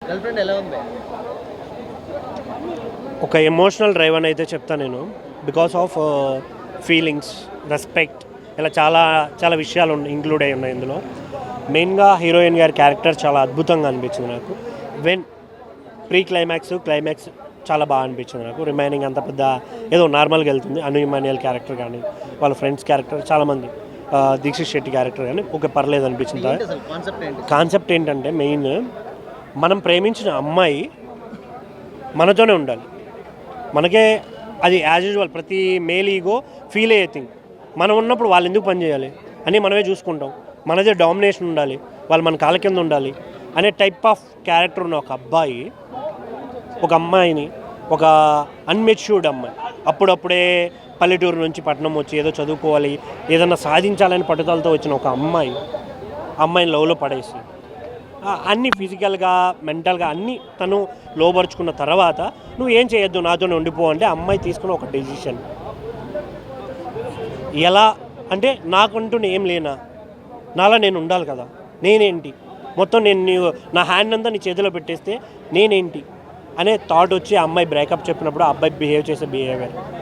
Girl friend ఎలా ఉంది? ఒక ఎమోషనల్ డ్రైవ్ అని అయితే చెప్తాను నేను. బికాస్ ఆఫ్ ఫీలింగ్స్, రెస్పెక్ట్, ఇలా చాలా చాలా విషయాలు ఇంక్లూడ్ అయి ఉన్నాయి ఇందులో. మెయిన్గా హీరోయిన్ గారి క్యారెక్టర్ చాలా అద్భుతంగా అనిపించింది నాకు. వెన్ క్లైమాక్స్ చాలా బాగా అనిపించింది నాకు. రిమైనింగ్ అంత పెద్ద ఏదో నార్మల్గా వెళ్తుంది. అను ఇమాన్యుయల్ క్యారెక్టర్ కానీ, వాళ్ళ ఫ్రెండ్స్ క్యారెక్టర్, చాలామంది దీక్షిత్ శెట్టి క్యారెక్టర్ కానీ ఒక పర్లేదు అనిపించింది. ఏంటి అసలు కాన్సెప్ట్ ఏంటి? కాన్సెప్ట్ ఏంటంటే మెయిన్ మనం ప్రేమించిన అమ్మాయి మనతోనే ఉండాలి. మనకే అది యాజ్ యూజువల్ ప్రతి మేల్ ఈగో ఫీల్ అయ్యే థింగ్. మనం ఉన్నప్పుడు వాళ్ళు ఎందుకు పని చేయాలి అని మనమే చూసుకుంటాం. మనదే డామినేషన్ ఉండాలి, వాళ్ళు మన కాళ్ళ కింద ఉండాలి అనే టైప్ ఆఫ్ క్యారెక్టర్ ఉన్న ఒక అబ్బాయి ఒక అమ్మాయిని, ఒక అన్మెచ్యూర్డ్ అమ్మాయి, అప్పుడప్పుడే పల్లెటూరు నుంచి పట్టణం వచ్చి ఏదో చదువుకోవాలి, ఏదన్నా సాధించాలని పట్టుదలతో వచ్చిన ఒక అమ్మాయిని లవ్లో పడేసి అన్నీ ఫిజికల్గా, మెంటల్గా అన్నీ తను లోపరుచుకున్న తర్వాత నువ్వు ఏం చేయొద్దు, నాతోనే ఉండిపో అంటే అమ్మాయి తీసుకున్న ఒక డెసిషన్. ఎలా అంటే నాకంటూ ఏం లేనా, నాలా నేను ఉండాలి కదా, నేనేంటి, మొత్తం నా హ్యాండ్ అంతా నీ చేతిలో పెట్టేస్తే నేనేంటి అనే థాట్ వచ్చి ఆ అమ్మాయి బ్రేకప్ చెప్పినప్పుడు ఆ అబ్బాయి బిహేవ్ చేసే బిహేవియర్